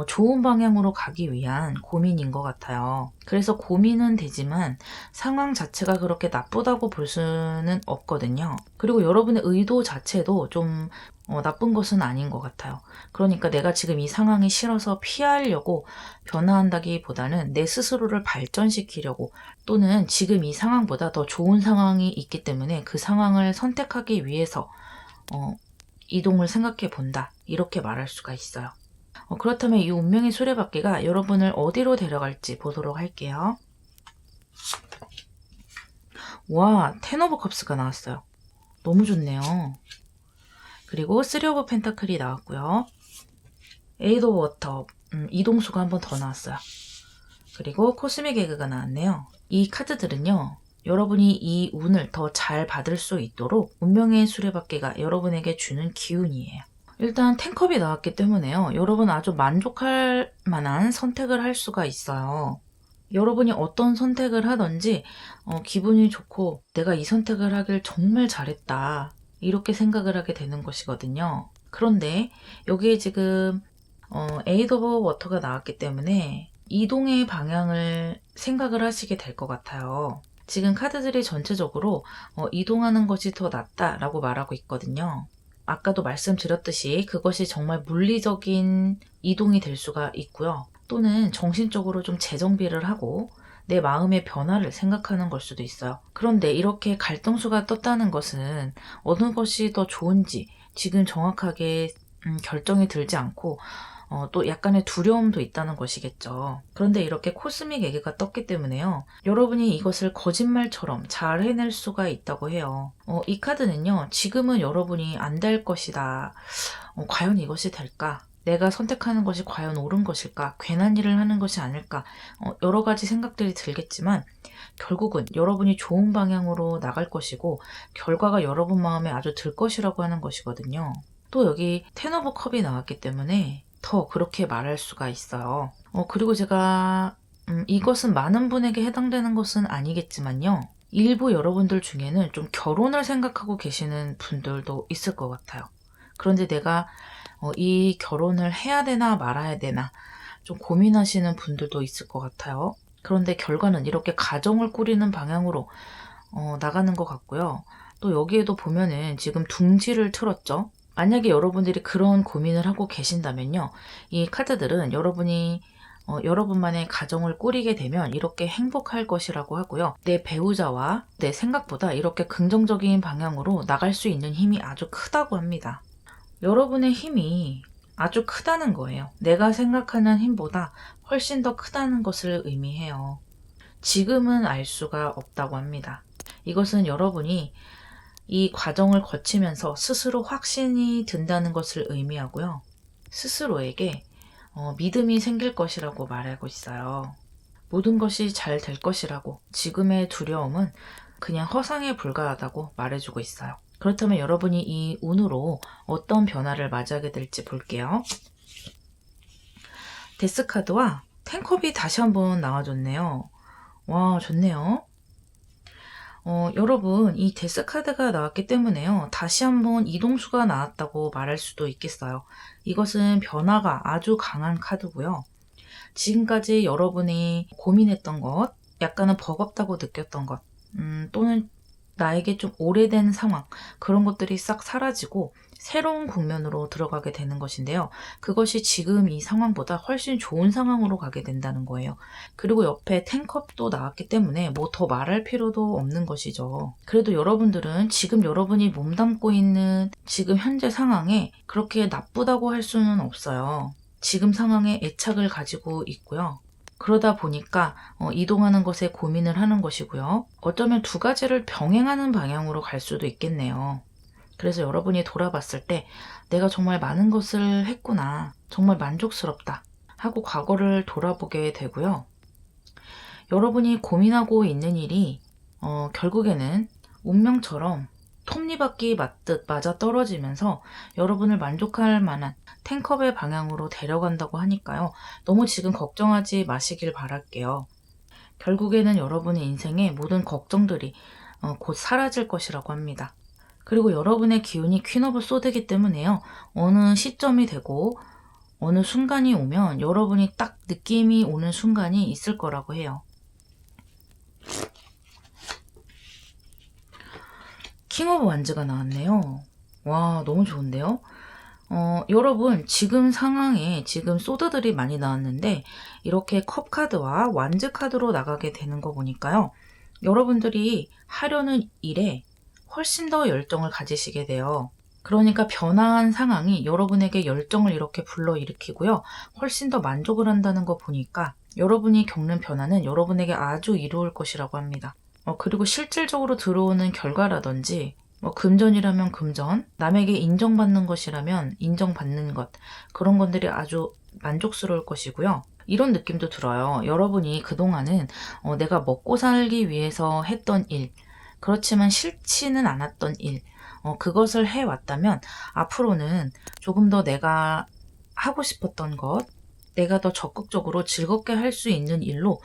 좋은 방향으로 가기 위한 고민인 것 같아요. 그래서 고민은 되지만 상황 자체가 그렇게 나쁘다고 볼 수는 없거든요. 그리고 여러분의 의도 자체도 좀 나쁜 것은 아닌 것 같아요. 그러니까 내가 지금 이 상황이 싫어서 피하려고 변화한다기보다는 내 스스로를 발전시키려고 또는 지금 이 상황보다 더 좋은 상황이 있기 때문에 그 상황을 선택하기 위해서 이동을 생각해 본다. 이렇게 말할 수가 있어요. 그렇다면 이 운명의 수레바퀴가 여러분을 어디로 데려갈지 보도록 할게요. 와, 텐 오브 컵스가 나왔어요. 너무 좋네요. 그리고 3 오브 펜타클이 나왔고요. 8 오브 워터, 이동수가 한 번 더 나왔어요. 그리고 코스믹 에그가 나왔네요. 이 카드들은요. 여러분이 이 운을 더 잘 받을 수 있도록 운명의 수레바퀴가 여러분에게 주는 기운이에요. 일단 텐컵이 나왔기 때문에요. 여러분 아주 만족할 만한 선택을 할 수가 있어요. 여러분이 어떤 선택을 하든지 기분이 좋고 내가 이 선택을 하길 정말 잘했다. 이렇게 생각을 하게 되는 것이거든요. 그런데 여기에 지금 에이드 오브 워터가 나왔기 때문에 이동의 방향을 생각을 하시게 될 것 같아요. 지금 카드들이 전체적으로 이동하는 것이 더 낫다라고 말하고 있거든요. 아까도 말씀드렸듯이 그것이 정말 물리적인 이동이 될 수가 있고요. 또는 정신적으로 좀 재정비를 하고 내 마음의 변화를 생각하는 걸 수도 있어요. 그런데 이렇게 갈등수가 떴다는 것은 어느 것이 더 좋은지 지금 정확하게 결정이 들지 않고 또 약간의 두려움도 있다는 것이겠죠. 그런데 이렇게 코스믹 에게가 떴기 때문에요. 여러분이 이것을 거짓말처럼 잘 해낼 수가 있다고 해요. 이 카드는요. 지금은 여러분이 안 될 것이다. 과연 이것이 될까? 내가 선택하는 것이 과연 옳은 것일까? 괜한 일을 하는 것이 아닐까? 여러 가지 생각들이 들겠지만 결국은 여러분이 좋은 방향으로 나갈 것이고 결과가 여러분 마음에 아주 들 것이라고 하는 것이거든요. 또 여기 텐 오브 컵이 나왔기 때문에 더 그렇게 말할 수가 있어요. 그리고 제가 이것은 많은 분에게 해당되는 것은 아니겠지만요. 일부 여러분들 중에는 좀 결혼을 생각하고 계시는 분들도 있을 것 같아요. 그런데 내가 이 결혼을 해야 되나 말아야 되나 좀 고민하시는 분들도 있을 것 같아요. 그런데 결과는 이렇게 가정을 꾸리는 방향으로 나가는 것 같고요. 또 여기에도 보면은 지금 둥지를 틀었죠. 만약에 여러분들이 그런 고민을 하고 계신다면요. 이 카드들은 여러분이 여러분만의 가정을 꾸리게 되면 이렇게 행복할 것이라고 하고요. 내 배우자와 내 생각보다 이렇게 긍정적인 방향으로 나갈 수 있는 힘이 아주 크다고 합니다. 여러분의 힘이 아주 크다는 거예요. 내가 생각하는 힘보다 훨씬 더 크다는 것을 의미해요. 지금은 알 수가 없다고 합니다. 이것은 여러분이 이 과정을 거치면서 스스로 확신이 든다는 것을 의미하고요. 스스로에게 믿음이 생길 것이라고 말하고 있어요. 모든 것이 잘 될 것이라고, 지금의 두려움은 그냥 허상에 불과하다고 말해주고 있어요. 그렇다면 여러분이 이 운으로 어떤 변화를 맞이하게 될지 볼게요. 데스카드와 텐컵이 다시 한번 나와줬네요. 와, 좋네요. 여러분, 이 데스카드가 나왔기 때문에요. 다시 한번 이동수가 나왔다고 말할 수도 있겠어요. 이것은 변화가 아주 강한 카드고요. 지금까지 여러분이 고민했던 것, 약간은 버겁다고 느꼈던 것, 또는 나에게 좀 오래된 상황, 그런 것들이 싹 사라지고 새로운 국면으로 들어가게 되는 것인데요. 그것이 지금 이 상황보다 훨씬 좋은 상황으로 가게 된다는 거예요. 그리고 옆에 텐컵도 나왔기 때문에 뭐 더 말할 필요도 없는 것이죠. 그래도 여러분들은 지금 여러분이 몸담고 있는 지금 현재 상황에 그렇게 나쁘다고 할 수는 없어요. 지금 상황에 애착을 가지고 있고요. 그러다 보니까 이동하는 것에 고민을 하는 것이고요. 어쩌면 두 가지를 병행하는 방향으로 갈 수도 있겠네요. 그래서 여러분이 돌아봤을 때 내가 정말 많은 것을 했구나. 정말 만족스럽다. 하고 과거를 돌아보게 되고요. 여러분이 고민하고 있는 일이 결국에는 운명처럼 톱니바퀴 맞듯 맞아 떨어지면서 여러분을 만족할 만한 텐컵의 방향으로 데려간다고 하니까요. 너무 지금 걱정하지 마시길 바랄게요. 결국에는 여러분의 인생의 모든 걱정들이 곧 사라질 것이라고 합니다. 그리고 여러분의 기운이 퀸 오브 소드이기 때문에요. 어느 시점이 되고 어느 순간이 오면 여러분이 딱 느낌이 오는 순간이 있을 거라고 해요. 킹 오브 완즈가 나왔네요. 와, 너무 좋은데요? 여러분, 지금 상황에 지금 소드들이 많이 나왔는데 이렇게 컵 카드와 완즈 카드로 나가게 되는 거 보니까요. 여러분들이 하려는 일에 훨씬 더 열정을 가지시게 돼요. 그러니까 변화한 상황이 여러분에게 열정을 이렇게 불러일으키고요. 훨씬 더 만족을 한다는 거 보니까 여러분이 겪는 변화는 여러분에게 아주 이로울 것이라고 합니다. 그리고 실질적으로 들어오는 결과라든지 금전이라면 금전, 남에게 인정받는 것이라면 인정받는 것, 그런 것들이 아주 만족스러울 것이고요. 이런 느낌도 들어요. 여러분이 그동안은 내가 먹고 살기 위해서 했던 일, 그렇지만 싫지는 않았던 일, 그것을 해왔다면 앞으로는 조금 더 내가 하고 싶었던 것, 내가 더 적극적으로 즐겁게 할 수 있는 일로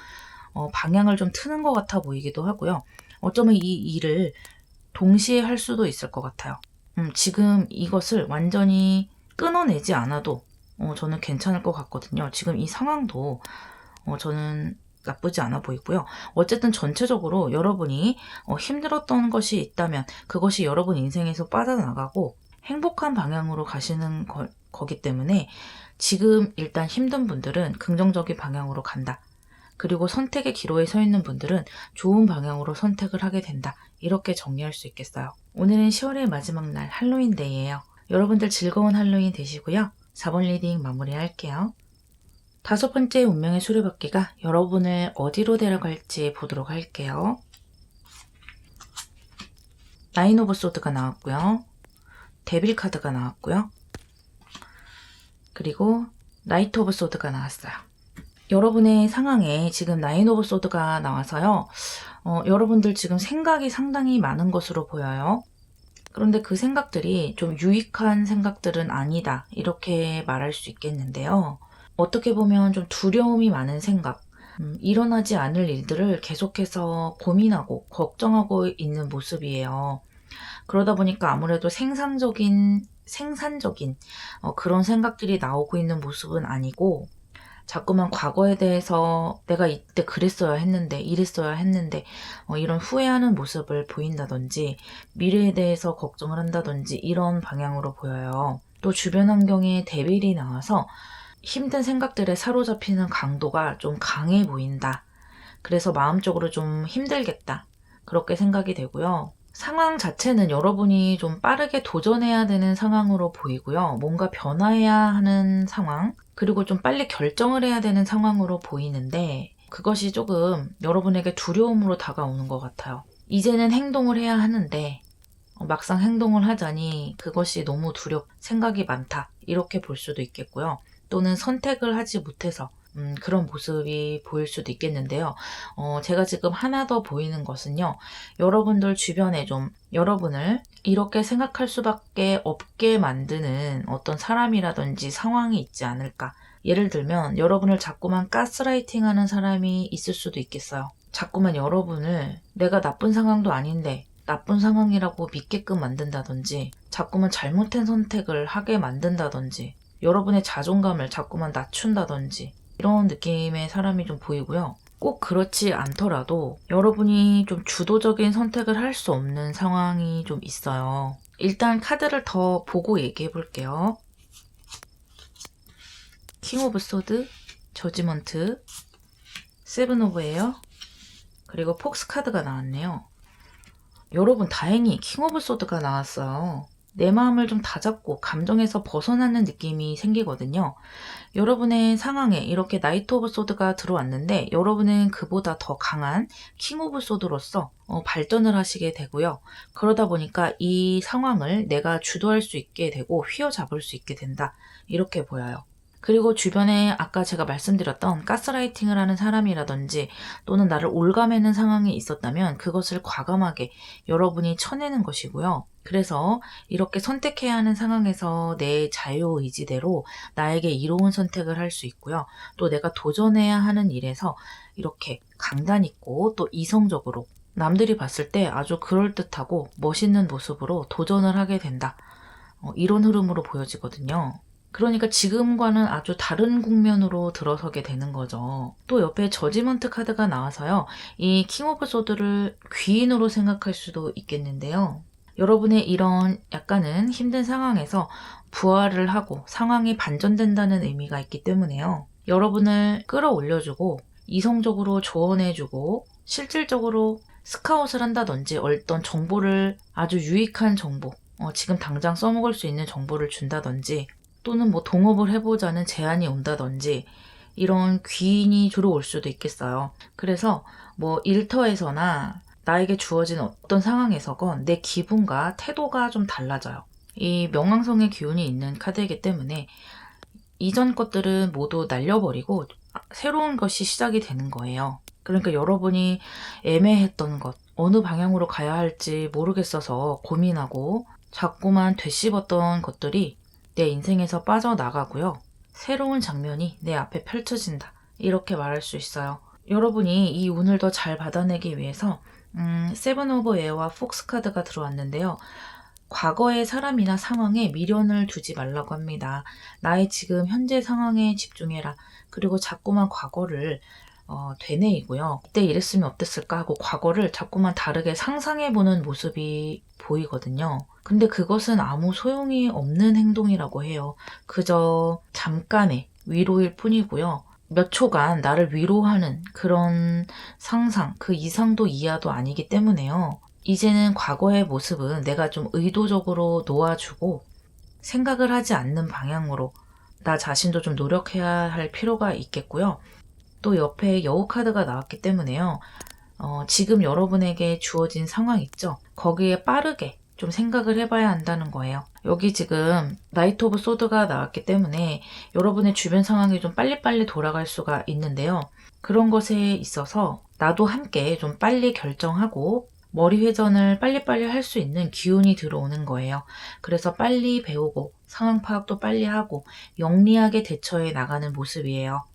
방향을 좀 트는 것 같아 보이기도 하고요. 어쩌면 이 일을 동시에 할 수도 있을 것 같아요. 지금 이것을 완전히 끊어내지 않아도 저는 괜찮을 것 같거든요. 지금 이 상황도 저는 나쁘지 않아 보이고요. 어쨌든 전체적으로 여러분이 힘들었던 것이 있다면 그것이 여러분 인생에서 빠져나가고 행복한 방향으로 가시는 거기 때문에 지금 일단 힘든 분들은 긍정적인 방향으로 간다. 그리고 선택의 기로에 서 있는 분들은 좋은 방향으로 선택을 하게 된다. 이렇게 정리할 수 있겠어요. 오늘은 10월의 마지막 날 할로윈데이예요. 여러분들 즐거운 할로윈 되시고요. 4번 리딩 마무리할게요. 5번째 운명의 수레바퀴가 여러분을 어디로 데려갈지 보도록 할게요. 나인 오브 소드가 나왔고요. 데빌 카드가 나왔고요. 그리고 나이트 오브 소드가 나왔어요. 여러분의 상황에 지금 나인 오브 소드가 나와서요. 여러분들 지금 생각이 상당히 많은 것으로 보여요. 그런데 그 생각들이 좀 유익한 생각들은 아니다. 이렇게 말할 수 있겠는데요. 어떻게 보면 좀 두려움이 많은 생각, 일어나지 않을 일들을 계속해서 고민하고 걱정하고 있는 모습이에요. 그러다 보니까 아무래도 생산적인 그런 생각들이 나오고 있는 모습은 아니고 자꾸만 과거에 대해서 내가 이때 그랬어야 했는데 이랬어야 했는데 이런 후회하는 모습을 보인다든지 미래에 대해서 걱정을 한다든지 이런 방향으로 보여요. 또 주변 환경에 데빌이 나와서 힘든 생각들에 사로잡히는 강도가 좀 강해 보인다. 그래서 마음적으로 좀 힘들겠다. 그렇게 생각이 되고요. 상황 자체는 여러분이 좀 빠르게 도전해야 되는 상황으로 보이고요. 뭔가 변화해야 하는 상황, 그리고 좀 빨리 결정을 해야 되는 상황으로 보이는데 그것이 조금 여러분에게 두려움으로 다가오는 것 같아요. 이제는 행동을 해야 하는데 막상 행동을 하자니 그것이 너무 생각이 많다. 이렇게 볼 수도 있겠고요. 또는 선택을 하지 못해서 그런 모습이 보일 수도 있겠는데요. 제가 지금 하나 더 보이는 것은요. 여러분들 주변에 좀 여러분을 이렇게 생각할 수밖에 없게 만드는 어떤 사람이라든지 상황이 있지 않을까. 예를 들면 여러분을 자꾸만 가스라이팅하는 사람이 있을 수도 있겠어요. 자꾸만 여러분을 내가 나쁜 상황도 아닌데 나쁜 상황이라고 믿게끔 만든다든지 자꾸만 잘못된 선택을 하게 만든다든지 여러분의 자존감을 자꾸만 낮춘다든지 이런 느낌의 사람이 좀 보이고요. 꼭 그렇지 않더라도 여러분이 좀 주도적인 선택을 할 수 없는 상황이 좀 있어요. 일단 카드를 더 보고 얘기해 볼게요. 킹 오브 소드, 저지먼트, 세븐 오브 에어, 그리고 폭스 카드가 나왔네요. 여러분 다행히 킹 오브 소드가 나왔어요. 내 마음을 좀 다잡고 감정에서 벗어나는 느낌이 생기거든요. 여러분의 상황에 이렇게 나이트 오브 소드가 들어왔는데 여러분은 그보다 더 강한 킹 오브 소드로서 발전을 하시게 되고요. 그러다 보니까 이 상황을 내가 주도할 수 있게 되고 휘어잡을 수 있게 된다. 이렇게 보여요. 그리고 주변에 아까 제가 말씀드렸던 가스라이팅을 하는 사람이라든지 또는 나를 올가매는 상황이 있었다면 그것을 과감하게 여러분이 쳐내는 것이고요. 그래서 이렇게 선택해야 하는 상황에서 내 자유의지대로 나에게 이로운 선택을 할 수 있고요. 또 내가 도전해야 하는 일에서 이렇게 강단 있고 또 이성적으로 남들이 봤을 때 아주 그럴듯하고 멋있는 모습으로 도전을 하게 된다. 이런 흐름으로 보여지거든요. 그러니까 지금과는 아주 다른 국면으로 들어서게 되는 거죠. 또 옆에 저지먼트 카드가 나와서요. 이 킹 오브 소드를 귀인으로 생각할 수도 있겠는데요. 여러분의 이런 약간은 힘든 상황에서 부활을 하고 상황이 반전된다는 의미가 있기 때문에요. 여러분을 끌어올려주고 이성적으로 조언해주고 실질적으로 스카웃을 한다든지 어떤 정보를 아주 유익한 정보, 지금 당장 써먹을 수 있는 정보를 준다든지 또는 뭐 동업을 해보자는 제안이 온다든지 이런 귀인이 들어올 수도 있겠어요. 그래서 뭐 일터에서나 나에게 주어진 어떤 상황에서건 내 기분과 태도가 좀 달라져요. 이 명왕성의 기운이 있는 카드이기 때문에 이전 것들은 모두 날려버리고 새로운 것이 시작이 되는 거예요. 그러니까 여러분이 애매했던 것, 어느 방향으로 가야 할지 모르겠어서 고민하고 자꾸만 되씹었던 것들이 내 인생에서 빠져나가고요. 새로운 장면이 내 앞에 펼쳐진다. 이렇게 말할 수 있어요. 여러분이 이 운을 더 잘 받아내기 위해서 세븐 오브 에어와 폭스 카드가 들어왔는데요. 과거의 사람이나 상황에 미련을 두지 말라고 합니다. 나의 지금 현재 상황에 집중해라. 그리고 자꾸만 과거를 되뇌이고요. 이때 이랬으면 어땠을까 하고 과거를 자꾸만 다르게 상상해보는 모습이 보이거든요. 근데 그것은 아무 소용이 없는 행동이라고 해요. 그저 잠깐의 위로일 뿐이고요. 몇 초간 나를 위로하는 그런 상상, 그 이상도 이하도 아니기 때문에요. 이제는 과거의 모습은 내가 좀 의도적으로 놓아주고 생각을 하지 않는 방향으로 나 자신도 좀 노력해야 할 필요가 있겠고요. 또 옆에 여우 카드가 나왔기 때문에요. 지금 여러분에게 주어진 상황 있죠? 거기에 빠르게 좀 생각을 해봐야 한다는 거예요. 여기 지금 나이트 오브 소드가 나왔기 때문에 여러분의 주변 상황이 좀 빨리빨리 돌아갈 수가 있는데요. 그런 것에 있어서 나도 함께 좀 빨리 결정하고 머리 회전을 빨리빨리 할 수 있는 기운이 들어오는 거예요. 그래서 빨리 배우고 상황 파악도 빨리 하고 영리하게 대처해 나가는 모습이에요.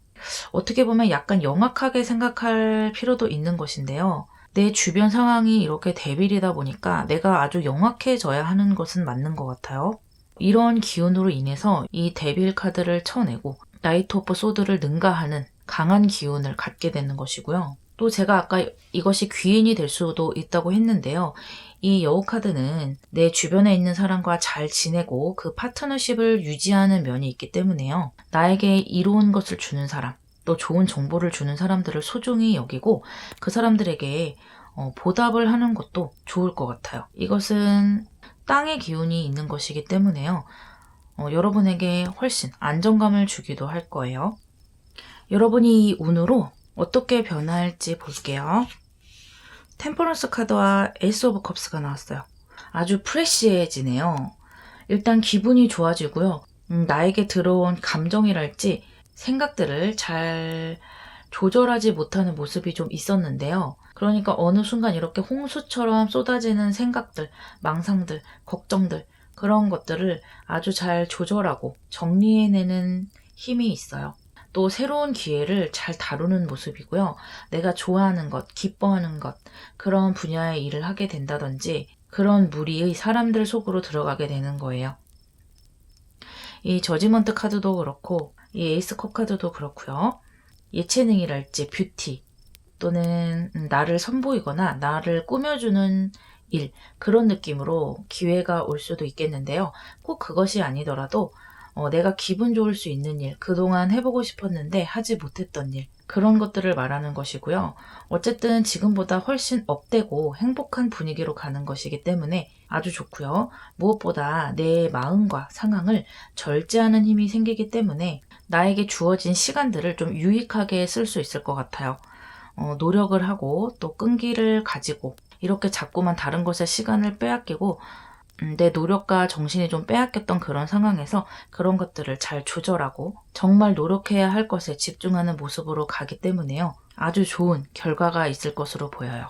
어떻게 보면 약간 영악하게 생각할 필요도 있는 것인데요. 내 주변 상황이 이렇게 대비이다 보니까 내가 아주 영악해져야 하는 것은 맞는 것 같아요. 이런 기운으로 인해서 이 데빌 카드를 쳐내고 나이트 오브 소드를 능가하는 강한 기운을 갖게 되는 것이고요. 또 제가 아까 이것이 귀인이 될 수도 있다고 했는데요. 이 여우 카드는 내 주변에 있는 사람과 잘 지내고 그 파트너십을 유지하는 면이 있기 때문에요. 나에게 이로운 것을 주는 사람, 또 좋은 정보를 주는 사람들을 소중히 여기고 그 사람들에게 보답을 하는 것도 좋을 것 같아요. 이것은 땅의 기운이 있는 것이기 때문에요. 여러분에게 훨씬 안정감을 주기도 할 거예요. 여러분이 이 운으로 어떻게 변화할지 볼게요. 템퍼런스 카드와 에이스 오브 컵스가 나왔어요. 아주 프레시해지네요. 일단 기분이 좋아지고요. 나에게 들어온 감정이랄지 생각들을 잘 조절하지 못하는 모습이 좀 있었는데요. 그러니까 어느 순간 이렇게 홍수처럼 쏟아지는 생각들, 망상들, 걱정들 그런 것들을 아주 잘 조절하고 정리해내는 힘이 있어요. 또 새로운 기회를 잘 다루는 모습이고요. 내가 좋아하는 것, 기뻐하는 것, 그런 분야의 일을 하게 된다든지 그런 무리의 사람들 속으로 들어가게 되는 거예요. 이 저지먼트 카드도 그렇고 이 에이스 컵 카드도 그렇고요. 예체능이랄지 뷰티 또는 나를 선보이거나 나를 꾸며주는 일 그런 느낌으로 기회가 올 수도 있겠는데요. 꼭 그것이 아니더라도 내가 기분 좋을 수 있는 일, 그동안 해보고 싶었는데 하지 못했던 일 그런 것들을 말하는 것이고요. 어쨌든 지금보다 훨씬 업되고 행복한 분위기로 가는 것이기 때문에 아주 좋고요. 무엇보다 내 마음과 상황을 절제하는 힘이 생기기 때문에 나에게 주어진 시간들을 좀 유익하게 쓸 수 있을 것 같아요. 노력을 하고 또 끈기를 가지고 이렇게 자꾸만 다른 것에 시간을 빼앗기고 내 노력과 정신이 좀 빼앗겼던 그런 상황에서 그런 것들을 잘 조절하고 정말 노력해야 할 것에 집중하는 모습으로 가기 때문에요. 아주 좋은 결과가 있을 것으로 보여요.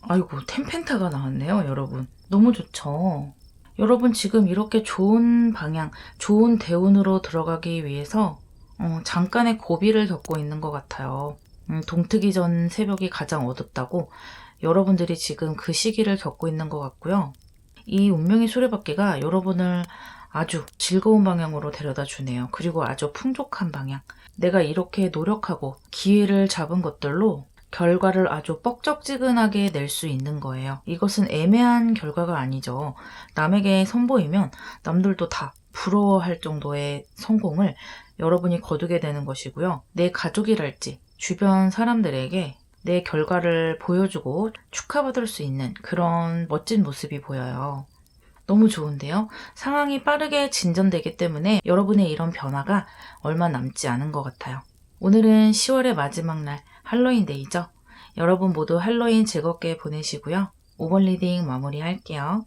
아이고, 템펜타가 나왔네요, 여러분. 너무 좋죠? 여러분 지금 이렇게 좋은 방향, 좋은 대운으로 들어가기 위해서 잠깐의 고비를 겪고 있는 것 같아요. 동트기 전 새벽이 가장 어둡다고 여러분들이 지금 그 시기를 겪고 있는 것 같고요. 이 운명의 수레바퀴가 여러분을 아주 즐거운 방향으로 데려다 주네요. 그리고 아주 풍족한 방향. 내가 이렇게 노력하고 기회를 잡은 것들로 결과를 아주 뻑적지근하게 낼 수 있는 거예요. 이것은 애매한 결과가 아니죠. 남에게 선보이면 남들도 다 부러워할 정도의 성공을 여러분이 거두게 되는 것이고요. 내 가족이랄지 주변 사람들에게 내 결과를 보여주고 축하받을 수 있는 그런 멋진 모습이 보여요. 너무 좋은데요? 상황이 빠르게 진전되기 때문에 여러분의 이런 변화가 얼마 남지 않은 것 같아요. 오늘은 10월의 마지막 날 할로윈데이죠. 여러분 모두 할로윈 즐겁게 보내시고요. 5번 리딩 마무리할게요.